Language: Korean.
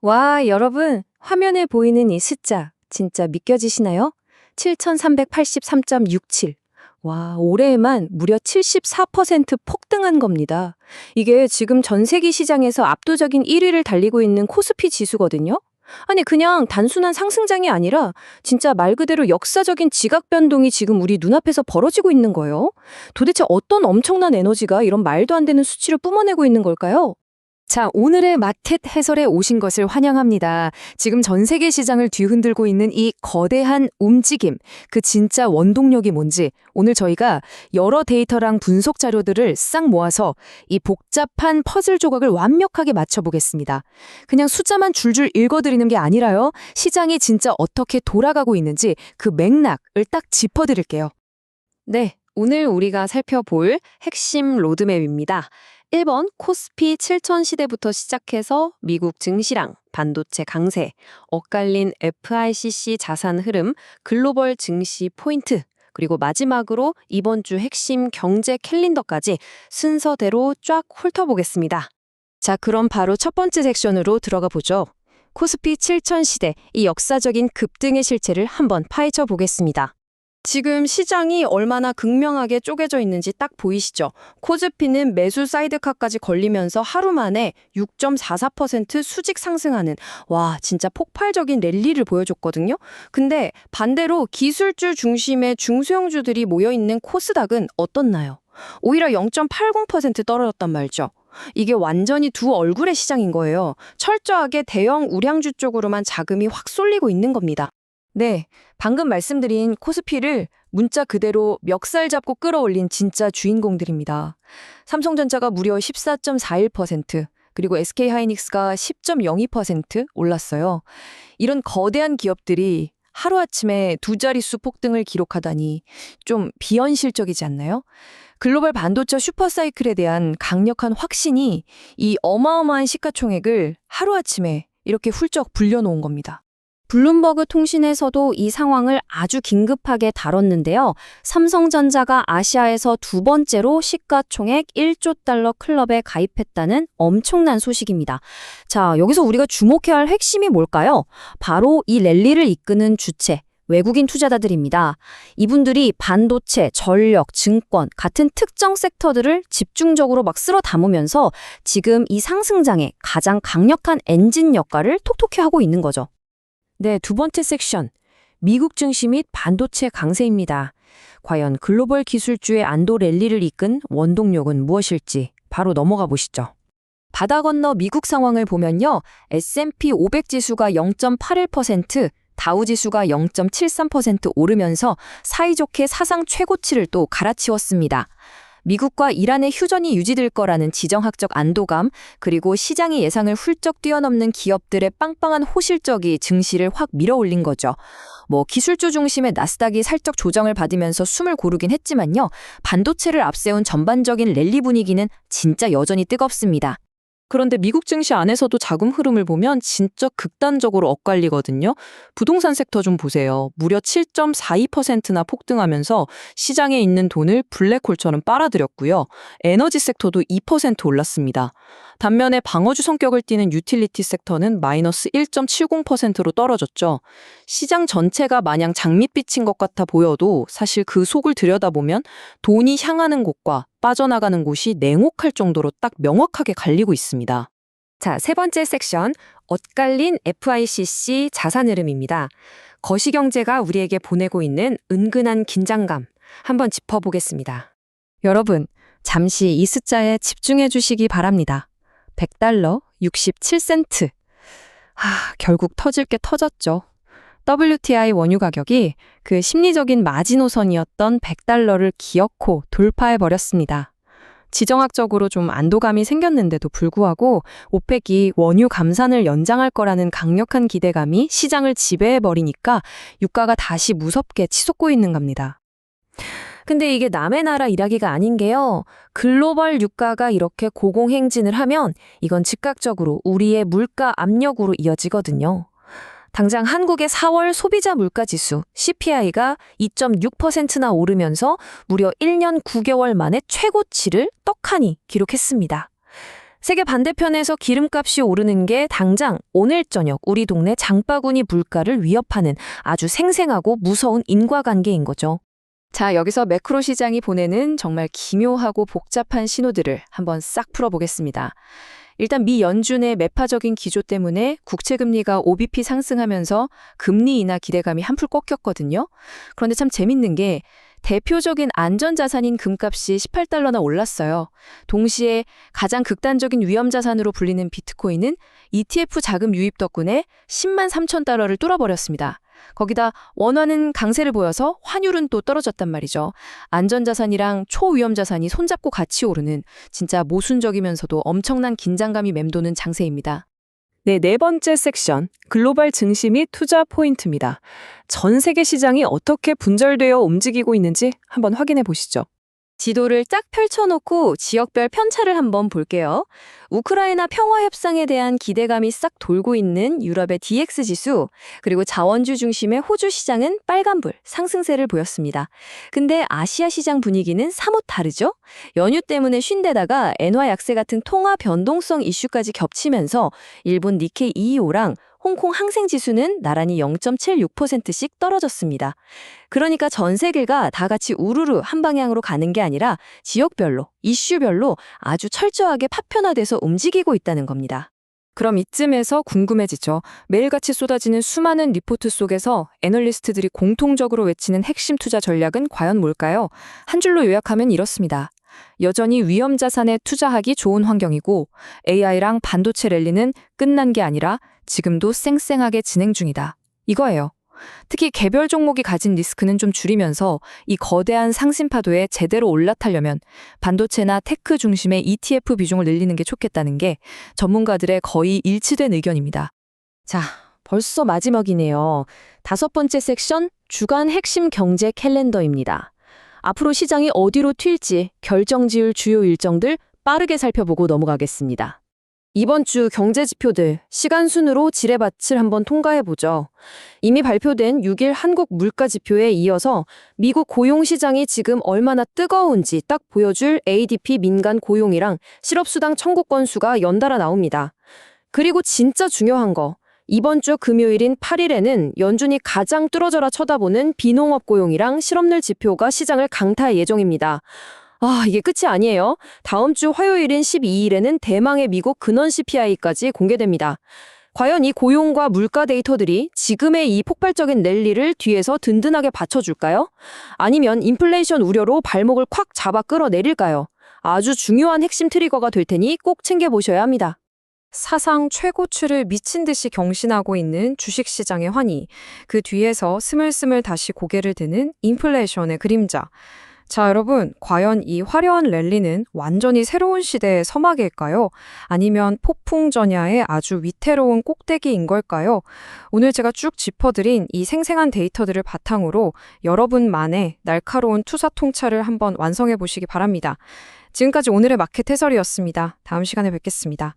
와, 여러분, 화면에 보이는 이 숫자 진짜 믿겨지시나요? 7,383.67. 와, 올해에만 무려 74% 폭등한 겁니다. 이게 지금 전 세계 시장에서 압도적인 1위를 달리고 있는 코스피 지수거든요. 아니, 그냥 단순한 상승장이 아니라 진짜 말 그대로 역사적인 지각 변동이 지금 우리 눈앞에서 벌어지고 있는 거예요. 도대체 어떤 엄청난 에너지가 이런 말도 안 되는 수치를 뿜어내고 있는 걸까요? 자, 오늘의 마켓 해설에 오신 것을 환영합니다. 지금 전 세계 시장을 뒤흔들고 있는 이 거대한 움직임, 그 진짜 원동력이 뭔지 오늘 저희가 여러 데이터랑 분석 자료들을 싹 모아서 이 복잡한 퍼즐 조각을 완벽하게 맞춰보겠습니다. 그냥 숫자만 줄줄 읽어드리는 게 아니라요. 시장이 진짜 어떻게 돌아가고 있는지 그 맥락을 딱 짚어드릴게요. 네, 오늘 우리가 살펴볼 핵심 로드맵입니다. 1번 코스피 7000 시대부터 시작해서 미국 증시랑 반도체 강세, 엇갈린 FICC 자산 흐름, 글로벌 증시 포인트, 그리고 마지막으로 이번 주 핵심 경제 캘린더까지 순서대로 쫙 훑어보겠습니다. 자, 그럼 바로 첫 번째 섹션으로 들어가 보죠. 코스피 7000 시대, 이 역사적인 급등의 실체를 한번 파헤쳐 보겠습니다. 지금 시장이 얼마나 극명하게 쪼개져 있는지 딱 보이시죠? 코스피는 매수 사이드카까지 걸리면서 하루 만에 6.44% 수직 상승하는 와 진짜 폭발적인 랠리를 보여줬거든요. 근데 반대로 기술주 중심의 중소형주들이 모여있는 코스닥은 어떻나요? 오히려 0.80% 떨어졌단 말이죠. 이게 완전히 두 얼굴의 시장인 거예요. 철저하게 대형 우량주 쪽으로만 자금이 확 쏠리고 있는 겁니다. 네, 방금 말씀드린 코스피를 문자 그대로 멱살 잡고 끌어올린 진짜 주인공들입니다. 삼성전자가 무려 14.41%, 그리고 SK하이닉스가 10.02% 올랐어요. 이런 거대한 기업들이 하루아침에 두 자릿수 폭등을 기록하다니 좀 비현실적이지 않나요? 글로벌 반도체 슈퍼사이클에 대한 강력한 확신이 이 어마어마한 시가총액을 하루아침에 이렇게 훌쩍 불려놓은 겁니다. 블룸버그 통신에서도 이 상황을 아주 긴급하게 다뤘는데요. 삼성전자가 아시아에서 두 번째로 시가총액 1조 달러 클럽에 가입했다는 엄청난 소식입니다. 자, 여기서 우리가 주목해야 할 핵심이 뭘까요? 바로 이 랠리를 이끄는 주체, 외국인 투자자들입니다. 이분들이 반도체, 전력, 증권 같은 특정 섹터들을 집중적으로 막 쓸어 담으면서 지금 이 상승장에 가장 강력한 엔진 역할을 톡톡히 하고 있는 거죠. 네, 두 번째 섹션. 미국 증시 및 반도체 강세입니다. 과연 글로벌 기술주의 안도 랠리를 이끈 원동력은 무엇일지 바로 넘어가 보시죠. 바다 건너 미국 상황을 보면요. S&P 500 지수가 0.81%, 다우 지수가 0.73% 오르면서 사이좋게 사상 최고치를 또 갈아치웠습니다. 미국과 이란의 휴전이 유지될 거라는 지정학적 안도감, 그리고 시장의 예상을 훌쩍 뛰어넘는 기업들의 빵빵한 호실적이 증시를 확 밀어올린 거죠. 기술주 중심의 나스닥이 살짝 조정을 받으면서 숨을 고르긴 했지만요. 반도체를 앞세운 전반적인 랠리 분위기는 진짜 여전히 뜨겁습니다. 그런데 미국 증시 안에서도 자금 흐름을 보면 진짜 극단적으로 엇갈리거든요. 부동산 섹터 좀 보세요. 무려 7.42%나 폭등하면서 시장에 있는 돈을 블랙홀처럼 빨아들였고요. 에너지 섹터도 2% 올랐습니다. 반면에 방어주 성격을 띠는 유틸리티 섹터는 마이너스 1.70%로 떨어졌죠. 시장 전체가 마냥 장밋빛인 것 같아 보여도 사실 그 속을 들여다보면 돈이 향하는 곳과 빠져나가는 곳이 냉혹할 정도로 딱 명확하게 갈리고 있습니다. 자, 세 번째 섹션, 엇갈린 FICC 자산 흐름입니다. 거시경제가 우리에게 보내고 있는 은근한 긴장감 한번 짚어보겠습니다. 여러분, 잠시 이 숫자에 집중해 주시기 바랍니다. 100달러 67센트. 결국 터질 게 터졌죠. WTI 원유 가격이 그 심리적인 마지노선이었던 100달러를 기어코 돌파해버렸습니다. 지정학적으로 좀 안도감이 생겼는데도 불구하고 오펙이 원유 감산을 연장할 거라는 강력한 기대감이 시장을 지배해버리니까 유가가 다시 무섭게 치솟고 있는 겁니다. 근데 이게 남의 나라 일하기가 아닌 게요. 글로벌 유가가 이렇게 고공행진을 하면 이건 즉각적으로 우리의 물가 압력으로 이어지거든요. 당장 한국의 4월 소비자 물가지수 CPI가 2.6%나 오르면서 무려 1년 9개월 만에 최고치를 떡하니 기록했습니다. 세계 반대편에서 기름값이 오르는 게 당장 오늘 저녁 우리 동네 장바구니 물가를 위협하는 아주 생생하고 무서운 인과관계인 거죠. 자, 여기서 매크로 시장이 보내는 정말 기묘하고 복잡한 신호들을 한번 싹 풀어보겠습니다. 일단 미 연준의 매파적인 기조 때문에 국채금리가 OBP 상승하면서 금리 인하 기대감이 한풀 꺾였거든요. 그런데 참 재밌는 게 대표적인 안전자산인 금값이 18달러나 올랐어요. 동시에 가장 극단적인 위험자산으로 불리는 비트코인은 ETF 자금 유입 덕분에 10만 3천 달러를 뚫어버렸습니다. 거기다 원화는 강세를 보여서 환율은 또 떨어졌단 말이죠. 안전자산이랑 초위험자산이 손잡고 같이 오르는 진짜 모순적이면서도 엄청난 긴장감이 맴도는 장세입니다. 네, 네 번째 섹션, 글로벌 증시 및 투자 포인트입니다. 전 세계 시장이 어떻게 분절되어 움직이고 있는지 한번 확인해 보시죠. 지도를 쫙 펼쳐놓고 지역별 편차를 한번 볼게요. 우크라이나 평화협상에 대한 기대감이 싹 돌고 있는 유럽의 DX지수, 그리고 자원주 중심의 호주 시장은 빨간불, 상승세를 보였습니다. 근데 아시아 시장 분위기는 사뭇 다르죠? 연휴 때문에 쉰데다가 엔화 약세 같은 통화 변동성 이슈까지 겹치면서 일본 니케이 225랑 홍콩 항생지수는 나란히 0.76%씩 떨어졌습니다. 그러니까 전 세계가 다 같이 우르르 한 방향으로 가는 게 아니라 지역별로, 이슈별로 아주 철저하게 파편화돼서 움직이고 있다는 겁니다. 그럼 이쯤에서 궁금해지죠. 매일같이 쏟아지는 수많은 리포트 속에서 애널리스트들이 공통적으로 외치는 핵심 투자 전략은 과연 뭘까요? 한 줄로 요약하면 이렇습니다. 여전히 위험 자산에 투자하기 좋은 환경이고 AI랑 반도체 랠리는 끝난 게 아니라 지금도 쌩쌩하게 진행 중이다. 이거예요. 특히 개별 종목이 가진 리스크는 좀 줄이면서 이 거대한 상승파도에 제대로 올라타려면 반도체나 테크 중심의 ETF 비중을 늘리는 게 좋겠다는 게 전문가들의 거의 일치된 의견입니다. 자, 벌써 마지막이네요. 다섯 번째 섹션, 주간 핵심 경제 캘린더입니다. 앞으로 시장이 어디로 튈지 결정지을 주요 일정들 빠르게 살펴보고 넘어가겠습니다. 이번 주 경제 지표들 시간 순으로 지뢰밭을 한번 통과해보죠. 이미 발표된 6일 한국 물가 지표에 이어서 미국 고용 시장이 지금 얼마나 뜨거운지 딱 보여줄 ADP 민간 고용이랑 실업수당 청구 건수가 연달아 나옵니다. 그리고 진짜 중요한 거, 이번 주 금요일인 8일에는 연준이 가장 뚫어져라 쳐다보는 비농업 고용이랑 실업률 지표가 시장을 강타할 예정입니다. 이게 끝이 아니에요. 다음 주 화요일인 12일에는 대망의 미국 근원 CPI까지 공개됩니다. 과연 이 고용과 물가 데이터들이 지금의 이 폭발적인 랠리를 뒤에서 든든하게 받쳐줄까요? 아니면 인플레이션 우려로 발목을 콱 잡아 끌어내릴까요? 아주 중요한 핵심 트리거가 될 테니 꼭 챙겨보셔야 합니다. 사상 최고치를 미친 듯이 경신하고 있는 주식시장의 환희, 그 뒤에서 스물스물 다시 고개를 드는 인플레이션의 그림자. 자, 여러분, 과연 이 화려한 랠리는 완전히 새로운 시대의 서막일까요? 아니면 폭풍 전야의 아주 위태로운 꼭대기인 걸까요? 오늘 제가 쭉 짚어드린 이 생생한 데이터들을 바탕으로 여러분만의 날카로운 투자 통찰을 한번 완성해 보시기 바랍니다. 지금까지 오늘의 마켓 해설이었습니다. 다음 시간에 뵙겠습니다.